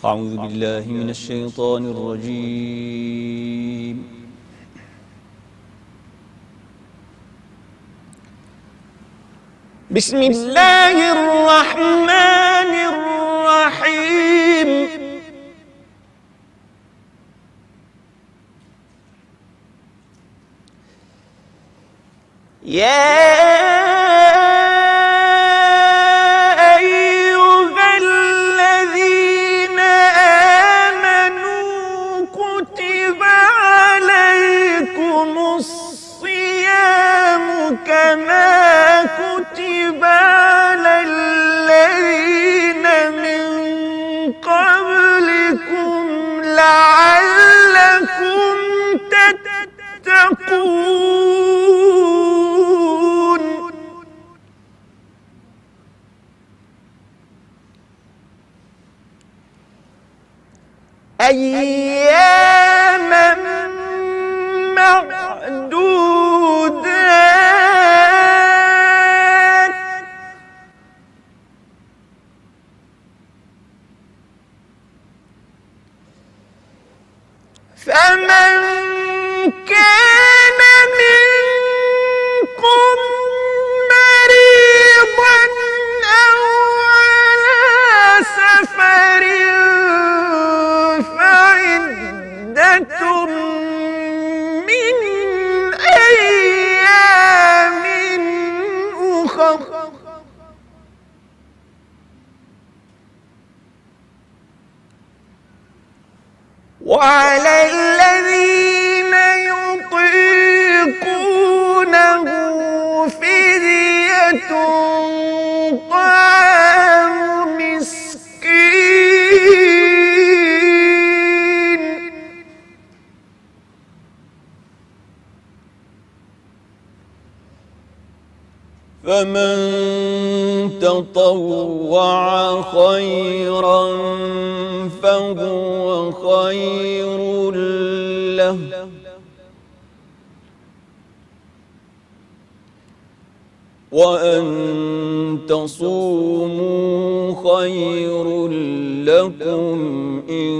أعوذ بالله من الشيطان الرجيم. بسم الله الرحمن الرحيم. يا كما كتب على الذين من قبلكم لعلكم تتقون. أياما معدودات فمن كان منكم مريضا أو على سفر فعدة من أيام أخر. وعلى الذين يطيقونه فدية طعام مسكين. فمن تطوع خيرا فهو خير له وأن تصوموا خير لكم إن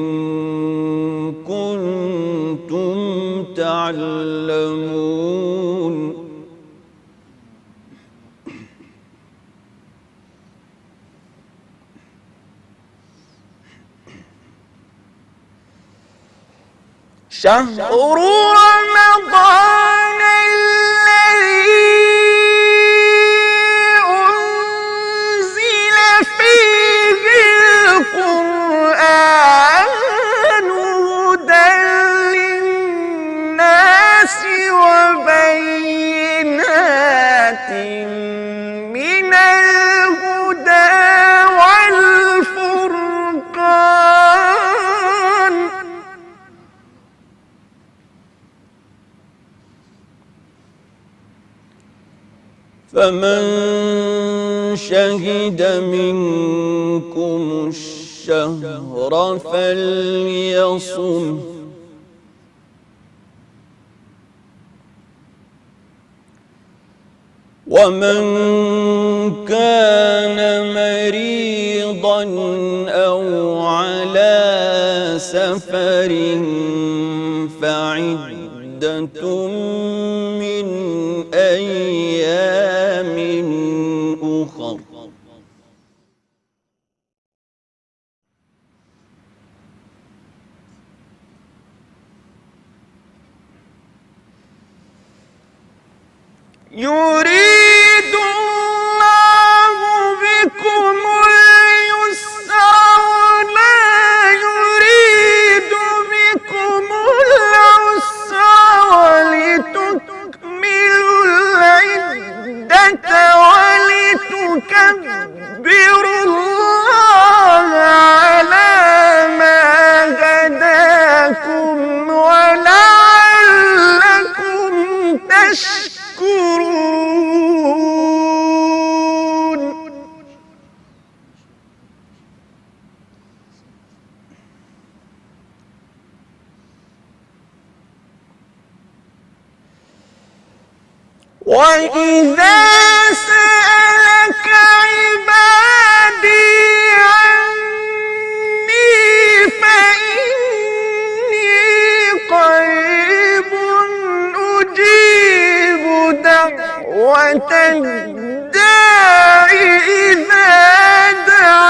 كنتم تعلمون. شهر رمضان الذي أنزل فيه القرآن هدى للناس وبينات من الهدى والفرقان. فمن شهد منكم الشهر فليصم. ومن كان مريضا أو على سفر فعدة من أيام أخر. يريد الله بكم اليسر ولا يريد بكم العسر ولتكملوا العدة ولتكبروا الله على ما هداكم ولعلكم تشكرون. وإذا سألك عبادي عني الداع إذا دعان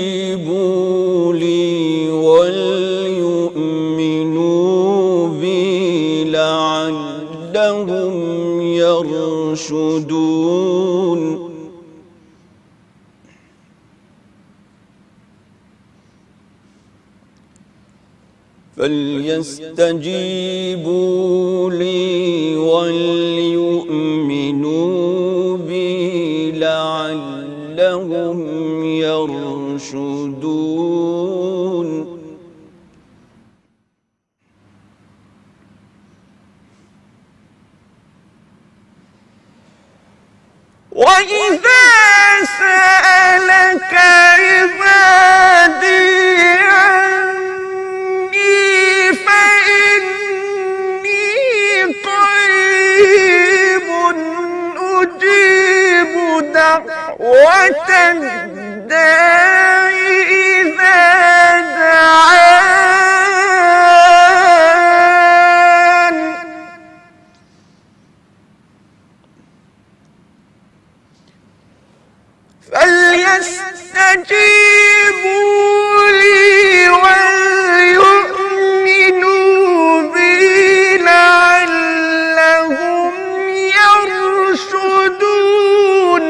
فليستجيبوا لي وليؤمنوا بي لعلهم يرشدون فليستجيبوا لي وليؤمنوا بي لعلهم يرشدون وإذا سألك عبادي عني فإني قريب أجيب دعوة الداع إذا دعان فليستجيبوا لي وليؤمنوا بي لعلهم يرشدون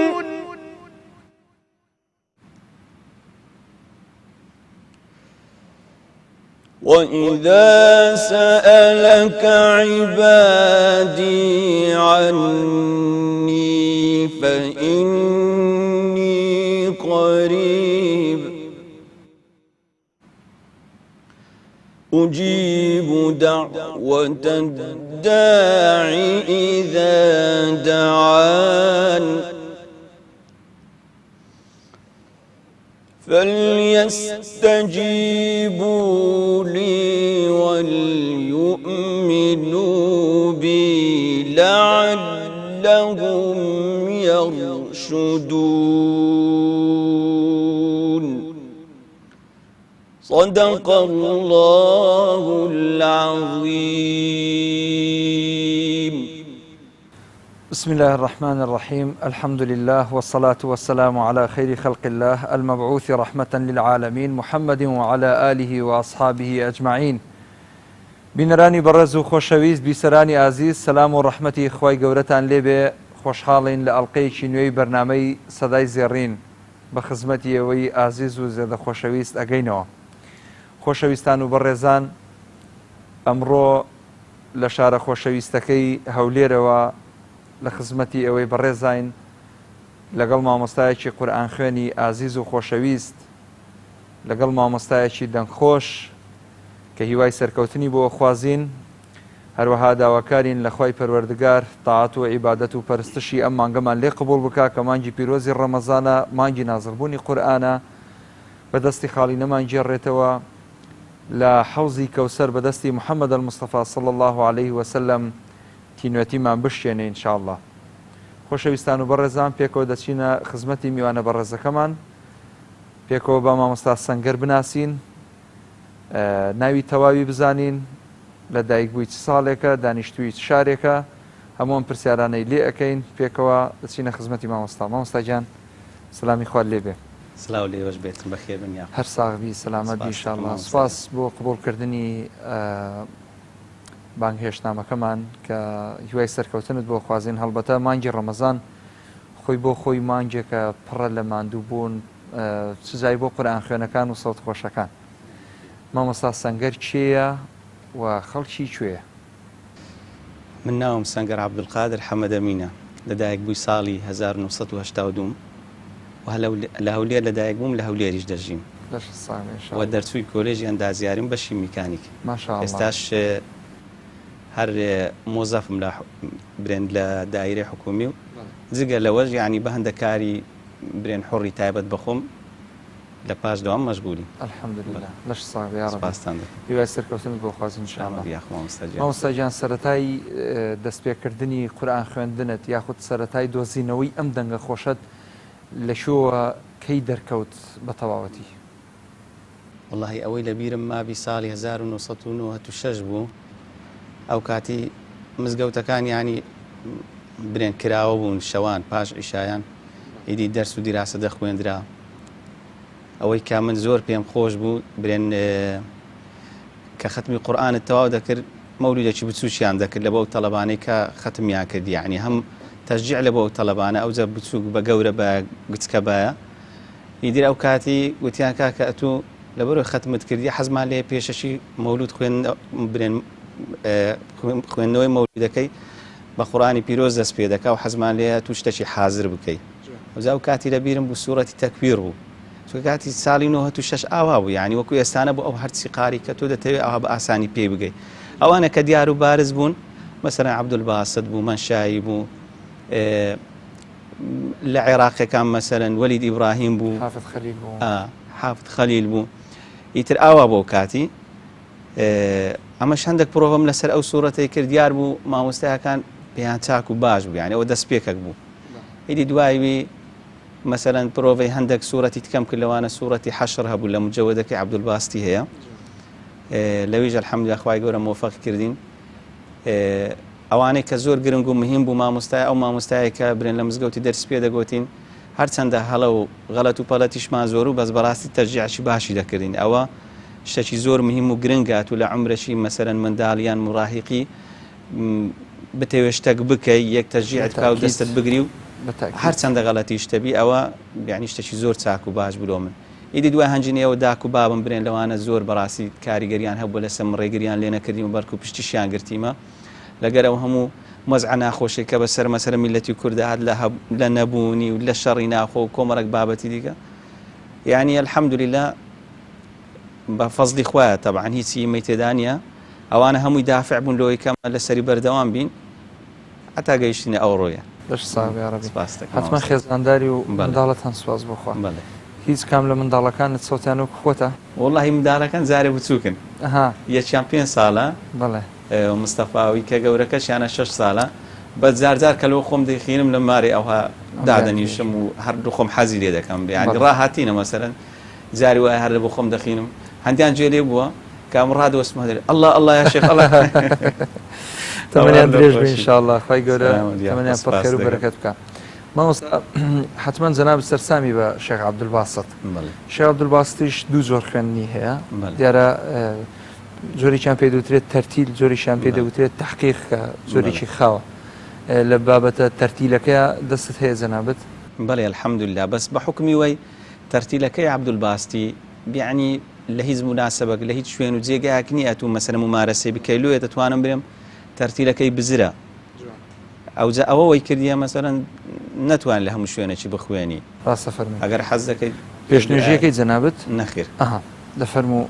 وإذا سألك عبادي عني فإني قريب أجيب دعوة الداع إذا دعان فليستجيبوا لي وليؤمنوا بي لعلهم يرشدون صدق الله العظيم. بسم الله الرحمن الرحيم. الحمد لله والصلاة والسلام على خير خلق الله المبعوث رحمة للعالمين محمد وعلى آله وأصحابه أجمعين. بینەرانی بەڕێز و خۆشەویست بیسەرانی ئازیز سەلام و ڕەحمەتی خوای گەورەتان لێبێ. خۆشحاڵین لە ئەڵقەیەکی نوێی بەرنامەی سەدای زێڕین بە خزمەتی ئەوەی ئازیز و زێدە خۆشەویست ئەگەینەوە. خۆشەویستان و بەڕێزان، ئەمڕۆ لە شارە خۆشەویستەکەی هەولێرەوە لە خزمەتی ئەوەی بەڕێزین لەگەڵ مامۆستایەکی قورئان خوێنی ئازیز و خۆشەویست، لەگەڵ مامۆستایەکی دەنگخۆش کە هیوای سەرکەوتنی بۆ خوازین، هەروەها داواکارین لە خوای پەروەردگار تاعات و عیبادەت و پەرستشی ئەم مانگەمان لێ قبوڵ بکا کە مانگی پیرۆزی ڕەمەزانە، مانگی نازڵبوونی قورئانە، بەدەستی خاڵی نەمان گێڕێتەوە لە حەوزی کەوسەر بەدەستی محەممەد المستەفا صلی الله عليه وسلم تینوێتیمان بشێنێ ئینشاءالله. خۆشەویستان و بەڕێزان، پێکەوە دەچینە خزمەتی میوانە بەڕێزەکەمان، پێکەوە بە مامۆستا سەنگەر بناسین، ناوی تەواوی بزانین، لە دایکبووی چ ساڵێکە، دانیشتووی چ شارێکە، هەمووان پرسیارانەی لێ ئەەکەین، پێکەوە دەچینە خزمەتی مامۆستا. مامۆستا گیان سلامی خوارد لێبێ. سلااو لێوەش بێتن بەخێر بنیا هەر ساغبی سەلامەت ئینشاءالله. سپاس بۆ قبوڵکردنی بانگهێشتنامەکەمان کە هیوای سەرکەوتنت بۆ خوازین. هەڵبەتە مانگی ڕەمەزان خۆی بۆ خۆی مانگێکە پڕە لە ماندوو بوون، سزای بۆ قورئان خوێنەکان و سەوت خۆشەکان. مامۆستا سەنگەر کێیە و خەڵکی کوێیە؟ من ناوم سەنگەر عەبدولقادر حەمەدەمینە، لەدایک بووی ساڵی 1982 و لە هەولێر لەدایک بووم، لە هەولێریش دەژیم و دەرچووی کۆلێژی ئەندازیاریم بەشی میکانیک. ئێستاش هەر مۆزەفم لە برێن لە دایرەی حکومی و جگە لەوەش یعنی بە هەندە کاری برێن حڕی تایبەت بەخۆم لە پاش دەوام مەشغولی. الحەمدولله لەش ساغ یا رب. سپاستان هیوای سەرکەوتنت بۆ خوازین ئینشاءالله. مامۆستا گیان، سەرەتای دەستپێکردنی قورئان خوێندنت یاخود سەرەتای دۆزینەوەی ئەم دەنگە خۆشەت لە شووە کەی دەرکەوت بە تەواوەتی؟ والله ئەوەی لە بیرم مابی ساڵی 1996 بوو. ئەو کاتی مزگەوتەکان ینی برێن کراوە بوون شەوان پاش عیشایان ئیدی دەرس و دیراسە دەخوێندرا. ئەوەی کا من زۆر پێم خۆش بوو برێن کە ختمی قورئانت تەواو دەکرد مەولودێکی بچووکیان دەکرد لە بۆ تەڵەبانەی کە ختمیان کرد، یعنی هەم تەشجیع لە بۆ تەڵەبانە ئەوجە بچووک بە گەورە بە گچکە بایە. ئیدی ئەو کاتی گوتیان کاکە ئەتوو لەبەرەوەی ختمت کردی حەزمان لێ پێشەشی مەولود برێن خوێندنەوەی مەولودەکەی بە قورئانی پیرۆز دەست پێ دەکا و حەزمان لێ توو شتێکی حازر بکەیت. ئەو کاتی لە بیرم بوو سوورەتی تەکویر بوو. کاتی ساڵی 96 ئاوا بوو، یعنی وەکو ئێستانە بوو ئەو هەرچی قاری کە تۆ دەتەوێت ئەوها بە ئاسانی پێی بگەیت. ئەوانە کە دیار و بارز بوون مەسەلەن عەبدولباسط بوو، مەنشایی بوو، لە عێراقیەکان مەسەلەن وەلید ئیبراهیم بوو، حافظ خەلیل بوو. ئیتر ئاوا بۆ کاتی ئەمەش هەندێک پرۆڤەم لەسەر ئەو سوورەتەی کرد دیار بوو مامۆستایەکان پێیان چاک و باش بوو، یعنی ئەوە دەست پێکەک بوو. ئیدی دوایوی مەسەلەن پرۆڤەی هەندێک سوورەتی تکەم کرد لەوانە سوورەتی حەشر هەبوو لە مجەوەدەکەی عەبدولباستی هەیە، لەویش ئەلحەمدولیلا خوای گەورە مۆفەق کردین. ئەوانەی کە زۆر گرنگ و مهم بوو مامۆستای ئەو مامۆستایە کە برێن لە مزگەوتی دەرس پێ دەگوتین هەرچەندە هەڵە و غەڵەت و پەڵەتیشمان زۆر و بەس بەڕاستی تەشجیعی باشی دەکردین. ئەوە شتێکی زۆر مهم و گرنگات و لە عمرەشی مەسەلەن منداڵیان مڕاهقی بتەوێت شتێک بکەی یەک تەشجیعت کا و دەستت بگری و هەرچەندە غەڵەتیش تەبی ئەوە یعنی شتێکی زۆر چاک و باش بلۆ من. ئیدی دوای هەنجینەوە داک و بابم برێن لەوانە زۆر بەڕاستی کاریگەریان هەبوو لەسەر ڕێگریان لێ نەکردیم و بەرک و پشتیشیان گرتیمە لەگەرەوە هەموو مەزع ناخۆشی کە بەسەر مەسەر میلەتی کوردە هات لە نەبوونی و لە شەڕی ناخۆ و کۆمەڵێک بابەتی دیکە. یعنی الحەمدولیلا بە فەزلی خوایە تەبعاً هیچی مەی تێدا نیە. ئەوانە هەمووی دافع بوون لەوەی کەمە لەسەری بەردەوام بین هەتا گەیشتینە ئەو ڕۆیە. حتمما خێزانداری و منداڵەتان سوپاس بۆخوا. هیچ کام لە منداڵەکانت سەوتیان و خۆتە؟ وەڵڵاهی منداڵەکان زارێ بچووکن، یەکیان 5 ساڵە مستەفاوی کە گەورەکەشیانە 6 ساڵە. بە جارجار کە لەوە خۆم دەیخینم لە مارێ ئەوها دادەنیشم و هەردوو خۆم حەزی لێ دەکەم، یعنی ڕاهاتینە مەسەلەن زاری وایە هەر لە بۆ خۆم دەخینم. هەندیان گوێ لێ بووە کام ڕادەوەسمە دەرێ ئەڵڵا ئەڵڵا یا شێخ ئەڵڵا تەمەنیان درێژ بێ ئینشاءالله خوای گەورە تەمەنیان پڕ خێر و بەرەکەت بکات. مامۆستا حتمما جەناب سەرسامی بە شێخ عەبدولباسط. شێخ عەبدولباسطیش دوو زۆر خوێندنی هەیە، دیارە زۆریشیان پێ دەوترێت تەرتیل، زۆریشیان پێ دەوترێت تەحقیق کە زۆرێکی خاوە. لە بابەتە تەرتیلەکەی دەستت هەیە جەنابەت؟ بەڵێ الحەمدولیلا، بەس بە حوکمی وەی تەرتیلەکەی عەبدولباستی بیعنی لە هیچ مناسبەک لە هیچ شوێن و جێگایەک نییە تو مەسەلەن ممارەسەی بکەی لێ دەتوانم برێم تەرتیلەکەی بزرە. ئەوجا ئەوە وەی کردیە مەسەلەن نەتوان لە هەموو شوێنێکی بخوێنی. ڕاستە فەرمووی. ئەگەر حەز دەکەیت پێشنوێژیەکەی جەنابەت؟ نەخێر. لە فەرموو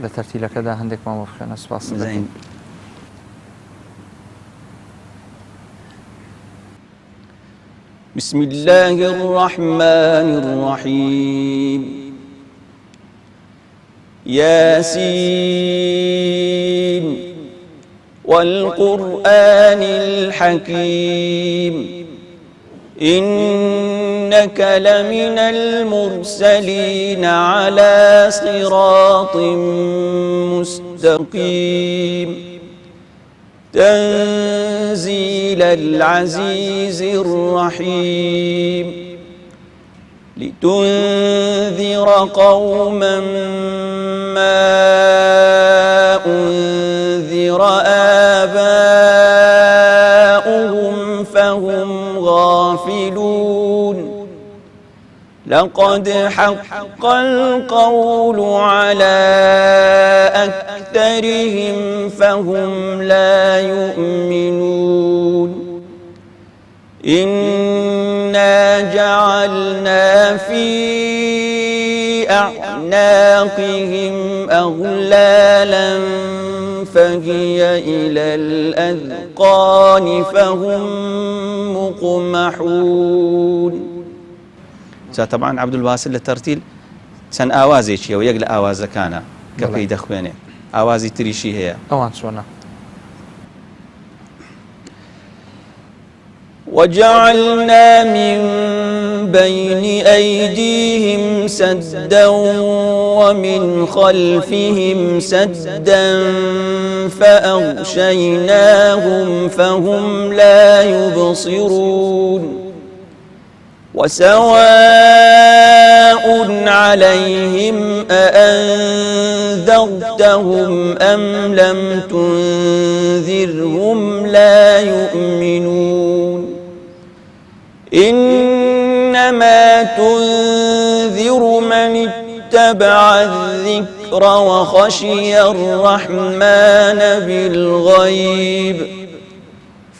لە تەرتیلەکەدا هەندێک مامۆ بخوێنە. سوپاس دەکەین. بسم الله الرحمن الرحيم ياسين والقرآن الحكيم إنك لمن المرسلين على صراط مستقيم تنزيل العزيز الرحيم لتنذر قوما ما أنذر آباؤهم فهم غافلون لقد حق القول على أكثرهم فهم لا يؤمنون إنا جعلنا في أعناقهم أغلالا فهي إلى الأذقان فهم مقمحون. طبعا عەبدولباسط لە تەرتیل چەند ئاوازێکیەوە یەک لە ئاوازەکانە کە پێی دەخوێنێ، ئاوازی تریشی هەیە. ئەوان چۆنە؟ وجعلنا من بين أيديهم سدا ومن خلفهم سدا فأغشيناهم فهم لا يبصرون وسواء عليهم أأنذرتهم أم لم تنذرهم لا يؤمنون إنما تنذر من اتبع الذكر وخشي الرحمن بالغيب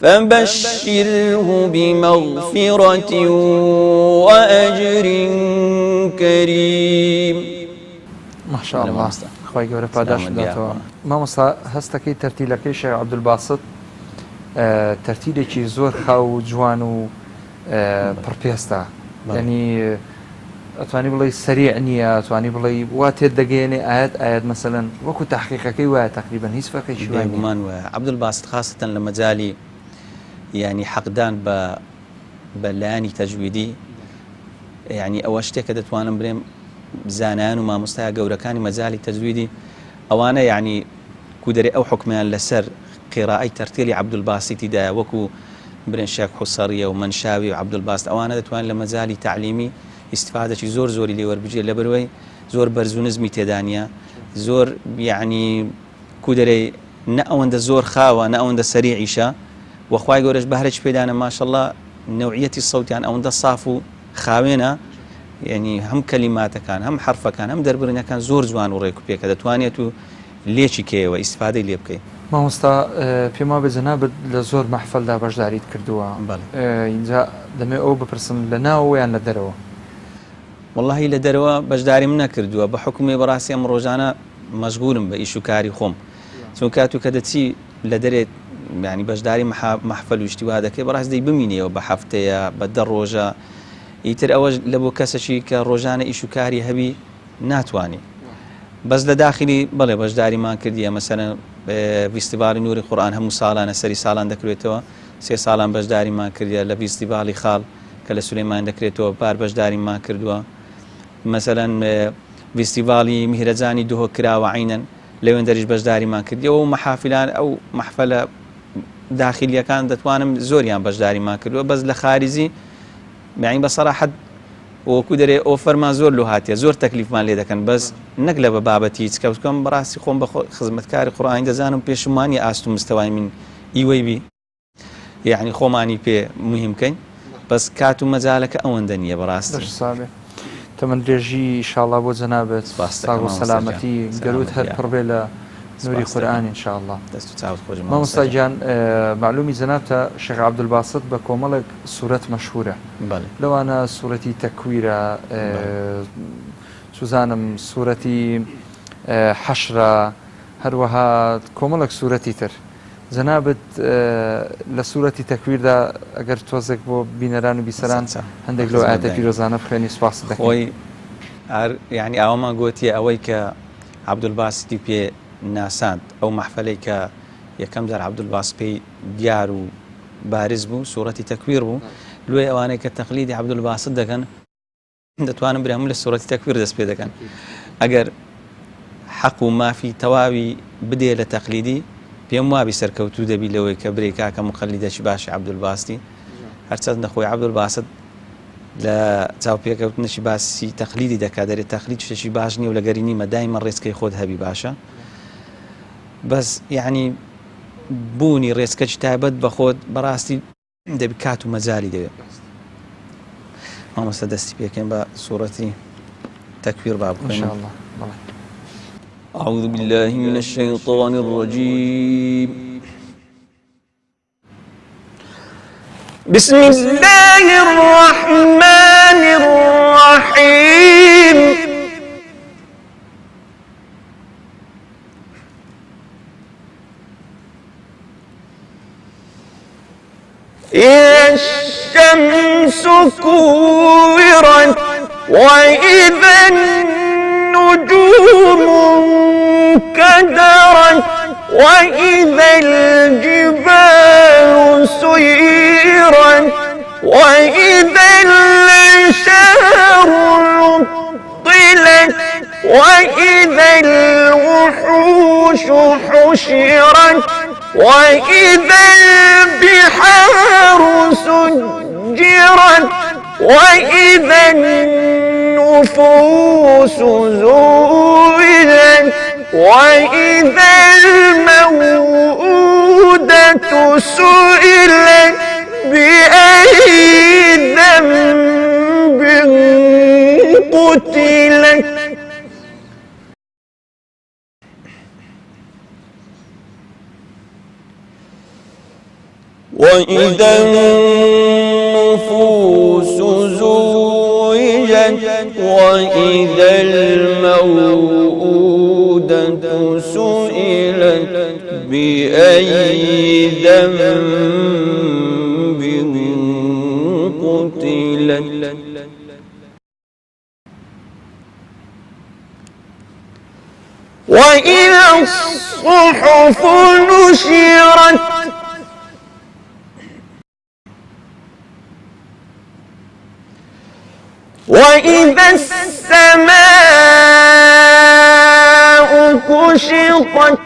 فبشره بمغفرة وأجر كريم. ما شاء الله خوای گەورە پاداش بداتەوە. مامۆستا هەستەکەی تەرتیلەکەی شێخ عەبدولباسط تەرتیلێکی زۆر خاو و جوان و پڕپێستە، یعنی ئەتوانی بڵێ سەریع نییە، ئەتوانی بڵێ وا تێت دەگەێنێ ئاەت مەسەلەن وەکو تەحقیقەکەی وایە تقریبا هیچ فەرقێکی بێگومان وایە. عەبدولباسط خاستەن لە مەجالی یعنی حەقدان بە لایانی تەجویدی، یعنی ئەوە شتێکە دەتوانم بڵێم زانایان و مامۆستای گەورەکانی مەجالی تەجویدی ئەوانە یعنی کودەرێ ئەو حکمیان لەسەر قیرائی تەرتیلی عەبدولباسطیدایە، وەکو برێن شێخ حوسەڕیە و منشاوی و عەبدولباسط، ئەوانە دەتوانن لە مەجالی تعلیمی ئیسفادەی زۆری لێ وەربگێ لە بەرەوەی زۆر بەرز و نزمی تێدانە، زۆر یعنی کودەرەی نە ئەوەندە زۆر خاوە نە ئەوەندە سەریعیشە، وەخوای گەورەش بەهرەی پێدانە ماشەڵڵا نەوعیەتی سەوتیان ئەوەندە صاف و خاوێنە، یعنی هەم کەلیماتەکان هەم حرفەکان هەم دەربڕینەکان زۆر جوان و ڕێک و پێکە دەتوانێت و لێکی کێوە ئیسفادەی لێ بکەیت. مامۆستا پێما بە جەنابەت لە زۆر مەحفەلدا بەشداریت کردووە، اینجا دەمێ ئەو بپرسم لە ناوەوەیان لە دەرەوە؟ واللهی لە دەرەوە بەشداری من نەکردووە، بە حکومی بەڕاستی ئەم ڕۆژانە مەشغولم بە ئیش و کاری خۆم، چون کاتو کە دەچی لە دەرێت ینی بەشداری مەحفەل و شتیوا دەکەی بەڕاست دەی بمینەوە بە هەفتەیە بە 10 ڕۆژە، ئیتر ئەوە لە بۆ کەسێکی کە ڕۆژانە ئیش و کاری هەبی ناتوانێت. بەس لە داخلی بەڵێ بەشداریمان کردیە، مەسەلەن فیستیڤالی نووری قورئان هەموو ساڵانە سەری ساڵان دەکرێتەوە، 3 ساڵان بەشداریمان کردیە، لە فیستیڤالی خاڵ کە لە سولەیمان دەکرێتەوە پار بەشداریمان کردووە، مەسەلەن فیستیڤالی میهرەجانی دوهۆ کراوە عینەن لەوێن دەریش بەشداریمان کردیەوە و مەحافلان ئەو مەحفەلە داخلیەکان دەتوانم زۆریان بەشداریمان کردووە، بەس لە خارجی یعنی بەسەراحەت وەکو دەرێ ئۆفەرمان زۆر لۆ هاتیە، زۆر تەکلیفمان لێ دەکەن، بەس نەک لە بە بابەتی هیچ کە بکەم بەڕاستی خۆم بە خزمەتکاری قورئان دەزانم پێشمانی ئاست و مستەوای من ئیوەی بی، یعنی خۆمانی پێ مهمکەین، بەس کات و مەجالەکە ئەوەندە نییە بەڕاستی. تەمەند درێژی ئینشاءڵڵا بۆ جەنابەت، ساغ و سەلامەتی گەلوت هەر پڕبێ لە نوری قورئان ئینشاءڵڵا. مامۆستا گیان معلومی جەنابتە شێخ عەبدولباسط بە کۆمەڵێک سوورەت مەشهورە، لەوانە سوورەتی تەکویرە، سوزانم سوورەتی حەشرە، هەروەها کۆمەڵێک سوورەتی تر. جەنابەت لە سوورەتی تەکویردا ئەگەر تۆزێک بۆ بینەران و بیسەران هەندێک لەو ئاەتە پیرۆزانە بخوێنی سوپاس دەکەی. یعنی ئەوەمان گوتیە ئەوەی کە عەبدولباسطی پێ ناساند، ئەو مەحفەلەی کە یەکەم جار عەبدولباسط پێی دیار و بارز بوو سوورەتی تەکویر بوو، لێ ئەوانەی کە تەقلیدی عەبدولباسط دەکەن دەتوانم برێمون لە سوورەتی تەکویر دەست پێ دەکەن. ئەگەر حەق و مافی تەواوی بدێ لە تەقلیدی پێم وابی سەرکەوتوو دەبی لەوەی کە برێ کاکە مقەلیدەکی باشی عەبدولباسطی، هەرچەندە خۆی عەبدولباسط لە چاوپێکەوتنەشی باسی تەقلیدی دەکات، دەرێت تەقلید شتێکی باش نییە و لەگەری نیمە دایمە ڕێزکەی خۆت هەبی باشە، بەس یعنی بوونی ڕێزکەی تایبەت بە خۆت بەڕاستی دەبی کات و مەجالی دەوێت. مامۆستا دەستی پێکەین بە سوورەتی تەکویر با بخوێنین. أعوذ بالله من الشيطان الرجيم. بسم الله الرحمن الرحيم. إذا الشمس كورت وإذا النجوم انكدرت وإذا الجبال سيرت وإذا الوحوش حشرت وإذا البحار سجرت وإذا النفوس زوجت وإذا الموءودة سئلت بأي ذنب قتلت وإذا النفوس زوجت وإذا الموءودة سئلت بأي ذنب قتلت وإذا الصحف نشرت وإذا السماء كشطت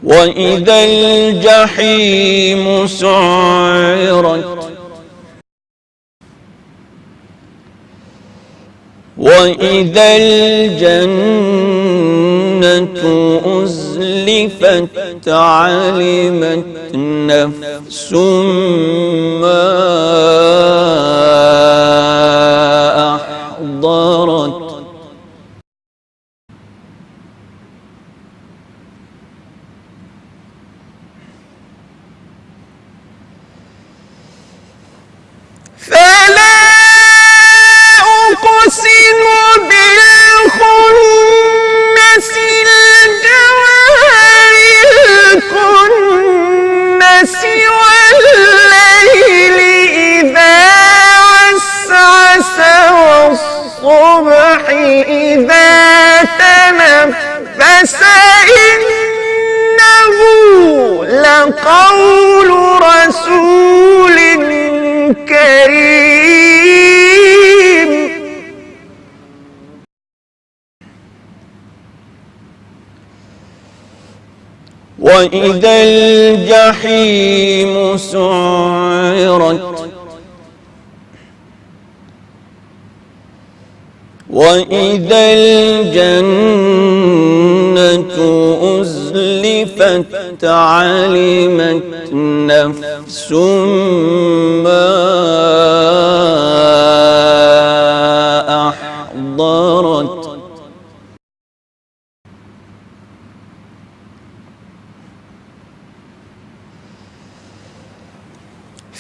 وإذا الجحيم سعرت وإذا الجنة أزلفت علمت نفس ما أحضرت فلا أقسم بالخنس الجوار الكنس والليل إذا عسعس والصبح إذا تنفس إنه لقول رسول كريم وإذا الجحيم سعرت وإذا الجنة أزلفت علمت نفس ما أحضرت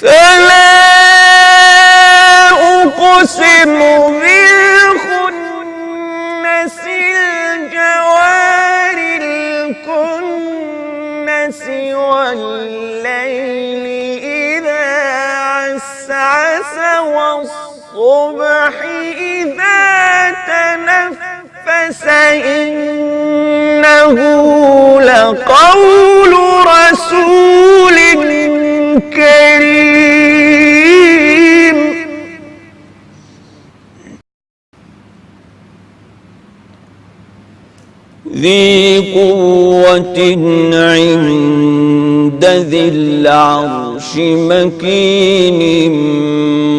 فلا أقسم بالخنس الجوار الكنس والليل إذا عسعس والصبح إذا تنفس إنه لقول رسول كريم ذي قوة عند ذي العرش مكين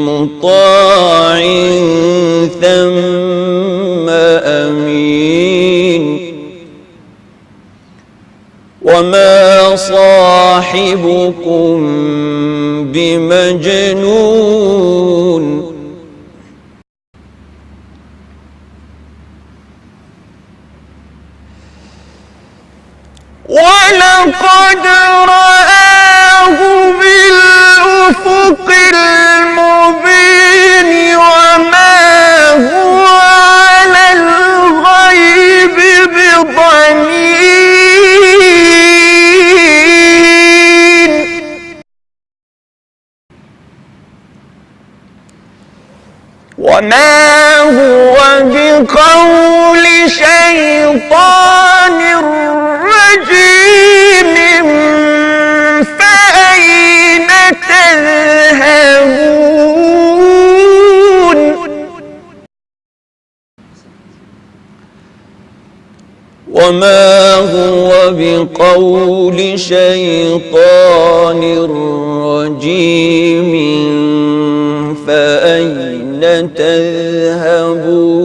مطاع ثم أمين وما صاحبكم بمجنون ولقد رآه بالأفق المبين وما هو على الغيب بضنين وما هو بقول شيطان رجيم فأين تذهبون وما هو بقول شيطان رجيم فأين تذهبون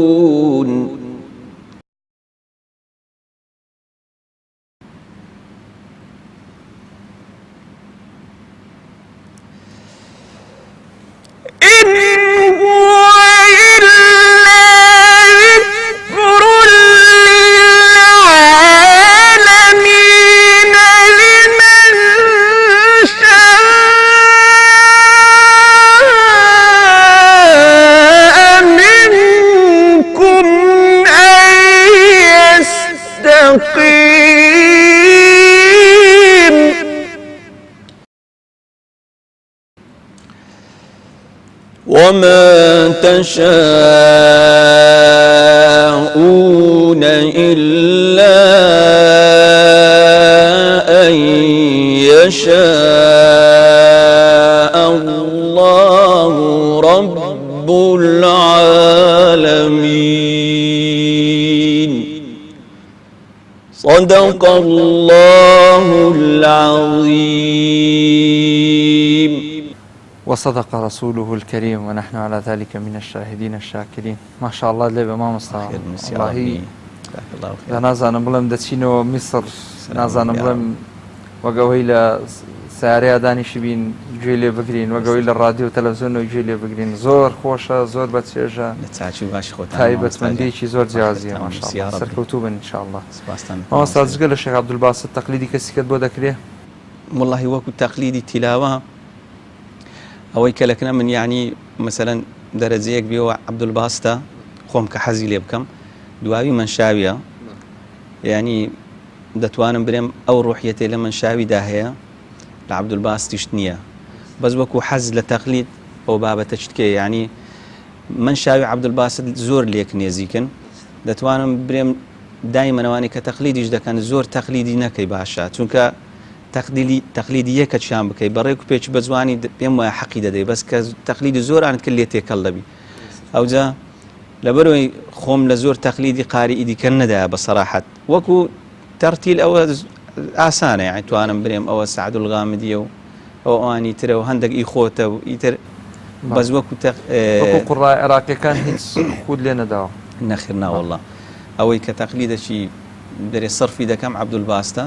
وما تشاءون إلا أن يشاء الله رب العالمين صدق الله العظيم وصدق رسوله الكريم ونحن على ذلك من الشاهدين الشاكرين. ما شاء الله لێ ما مستوى والله نازانم بڵێم دەچینەوە میسر نازانم بڵێم وەگەوەی لە سیارەیە دانیشی بین گوێ لێ بگرین وەگەوەی لە ڕادیۆ و تەلەڤیزیۆن گوێ لێ بگرین زۆر خۆشە زۆر بەچێژە تایبەتمەندیەکی زۆر جیازیە ماشاءالله سەرکەوتوو بن انشاءالله. مامۆستا جگە لە شێخ عەبدولباسط تەقلیدی کەسیکەت بۆ دەکرێ؟ والله وەکو تەقلیدی تیلاوە ئەوەی کە لەکنە من یعنی مەسەلەن دەرەجەیەک بێەوە عەبدولباستە خۆم کە حەزی لێ بکەم دواوی منشاویە یعنی دەتوانم برێم ئەو ڕوحیەتێ لە منشاویدا هەیە لە عەبدولباستیش نییە بەس وەکو حەز لە تەقلید ئەو بابەتە چتکێ یعنی منشاوی عەبدولباست زۆر لێک نێزیکن دەتوانم برێم دایمەنەوانی کە تەقلیدیش دەکەن زۆر تەقلیدی نەکەی باشە چونکە تەقلیدی یەکەتشان بکەی بەڕێک و پێچ بە جوانی پێم وایە حەقی دەدەی بەس کە تەقلیدی زۆرانت کرد لێ تێکەڵ دەبی ئەوجا لەبەرەوەی خۆم لە زۆر تەقلیدی قاری ئیدیکە نەدایە بە سەراحەت وەکو تەرتیل ئەوە ئاسانە یعنی توانم برێم ئەوە سەعدولغامدیە و ئەو ئەوانی ترە و هەندێک ئیخۆتە و ئیتر بەس وەکو قوڕای عێراقیەکان هیچ خود لێ نەداوە نەخیر ناوەڵڵا ئەوەی کە تەقلیدەکی دەرێ سەرفی دەکەم عەبدولباستە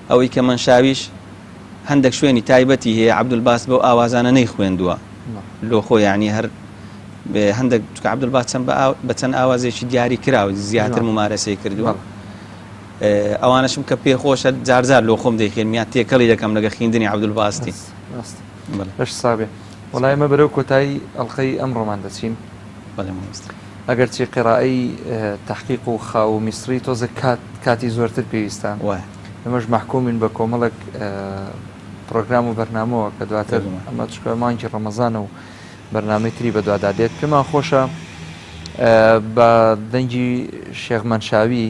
ئەوەی کە منشاویش هەندێک شوێنی تایبەتی هەیە عەبدولباست بەو ئاوازانە نەی خوێندووە لۆ خۆ یعنی هەر هەندێک عەبدولباست بە چەند ئاوازێکی دیاری کراوە زیاتر ممارەسەی کردووە ئەوانەشم کە پێ خۆشە جارجار لۆ خۆم دەیخێن میان تێکەڵی دەکەم لەگە خوێندنی عەبدولباستی. باش سابێ وەڵای ئێمە بەرەو کۆتایی ئەڵقەی ئەمڕۆمان دەچین ئەگەر چی قێڕایی تەحقیق و خاو میسری تۆزە کاتی زۆرتر پێویستە ئەمەش محکومین بە کۆمەڵک پرۆگرام و بەرنامەوە کە دواتر ئەمە چکە مانگی ڕەمەزانە و بەرنامەی تری بەدوادادێت پێمان خۆشە بە دەنگی شێخ منشاوی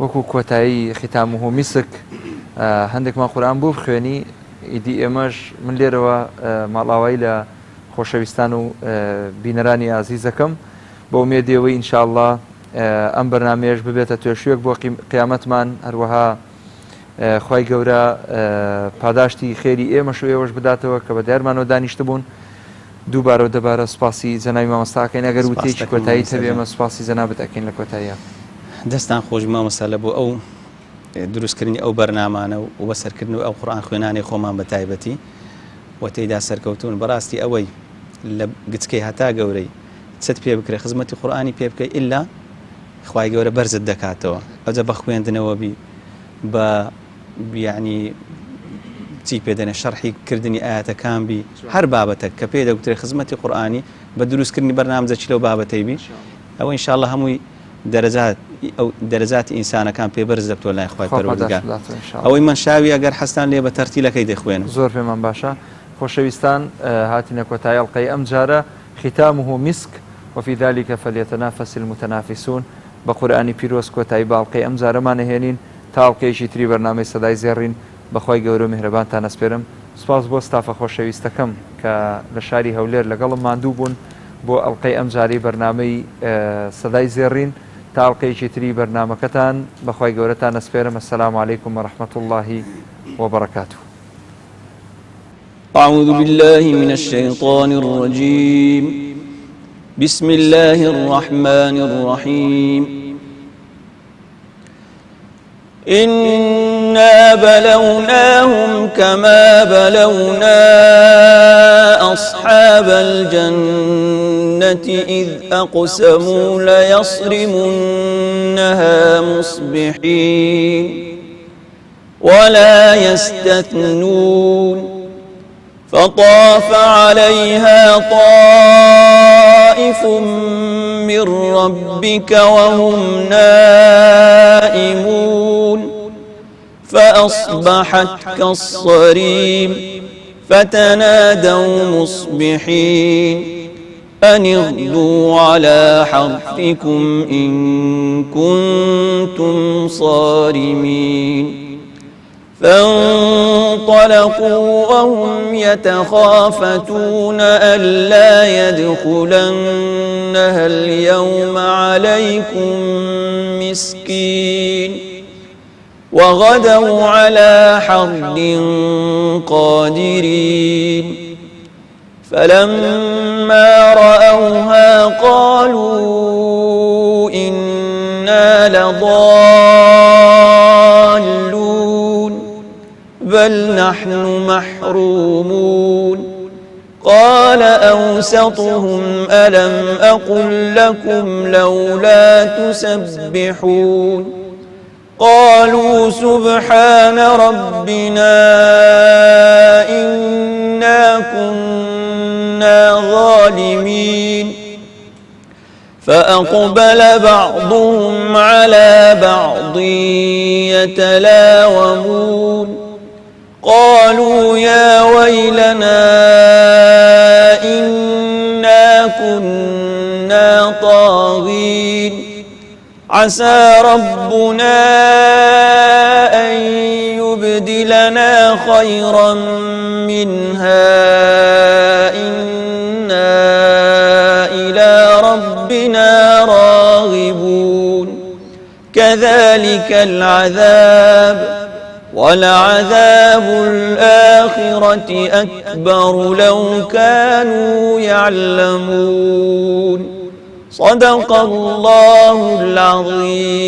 وەکو کۆتایی ختامه میسک هەندێکمان قورئان بۆ بخوێنی ئیدی ئێمەش من لێرەوە ماڵاوایی لە خۆشەویستان و بینەرانی ئازیزەکەم بۆ ئومێدیەوەی ئینشاءالله ئەم بەرنامەیەش ببێتە توێشوێک بۆ قیامەتمان هەروەها خوای گەورە پاداشتی خێری ئێمەش و ئێوەش بداتەوە کە بە دیارمانەوە دانیشتە بوون دووبارە و دەبارە سوپاسی جەنابی مامۆستاکەین ئەگەر وتێکی کۆتایی هەبێ ئێمە سوپاسی جەنابەت ئەکەین لە کۆتاییە. دەستان خۆش مامۆستا لە بۆ ئەو دروستکردنی ئەو بەرنامانە و بەسەرکردن و ئەو قورئان خوێنانی خۆمان بە تایبەتی و تێیدا سەرکەوتون بەڕاستی ئەوەی لە گچکەی هەتا گەورەی چت پێ بکرێ خزمەتی قورئانی پێ بکەی ئللا خوای گەورە بەرزت دەکاتەوە ئەوجا بە خوێندنەوە بی بە یعنی چی پێدەنێ شەرحی کردنی ئاەتەکان بی هەر بابەتێک کە پێ دەگوترێ خزمەتی قورئانی بە دروستکردنی بەرنامەجە چی لەو بابەتەی بی ئەوە ئینشاءالله هەمووی دەرەجاتی ئینسانەکان پێ بەرز دەبتۆ لای خوای پەروەردگار ئەوەی منشاوی ئەگەر حەستان لێ بە تەرتیلەکەی دەخوێن زۆر پێمان باشە. خۆشەویستان هاتینە کۆتایی ئەڵقەی ئەم جارە ختامه مسك وفي ذلك فليتنافس المتنافسون بقرآنی پیرۆز کۆتایی باڵقەی ئەم جارەمانە هێنین تاڵقەیەکی تری بەرنامەی سەدای زێڕین بەخوای گەورە و میهرەبانتان ئەسپێرم. سپاس بۆ ستافە خۆشەویستەکەم کە لە شاری هەولێر لەگەڵم ماندوو بوون بۆ ئەڵقەی ئەم جاری بەرنامەی سەدای زێڕین تاڵقەیەکی تری بەرنامەکەتان بەخوای گەورەتان ئەسپێرم. السلام عليكم ورحمة الله وبركاته. أعوذ بالله من الشيطان الرجيم. بسم الله الرحمن الرحيم. إنا بلوناهم كما بلونا أصحاب الجنة إذ أقسموا ليصرمنها مصبحين ولا يستثنون فطاف عليها طائف من ربك وهم نائمون فأصبحت كالصريم فتنادوا مصبحين أن اغدوا على حرثكم إن كنتم صارمين فانطلقوا وهم يتخافتون ألا يدخلنها اليوم عليكم مسكين وغدوا على حرد قادرين فلما رأوها قالوا إنا لضالون بل نحن محرومون قال أوسطهم ألم أقل لكم لولا تسبحون قالوا سبحان ربنا إنا كنا ظالمين فأقبل بعضهم على بعض يتلاومون قالوا يا ويلنا إنا كنا طاغين عسى ربنا أن يبدلنا خيرا منها إنا إلى ربنا راغبون كذلك العذاب ولعذاب الآخرة أكبر لو كانوا يعلمون صدق الله العظيم.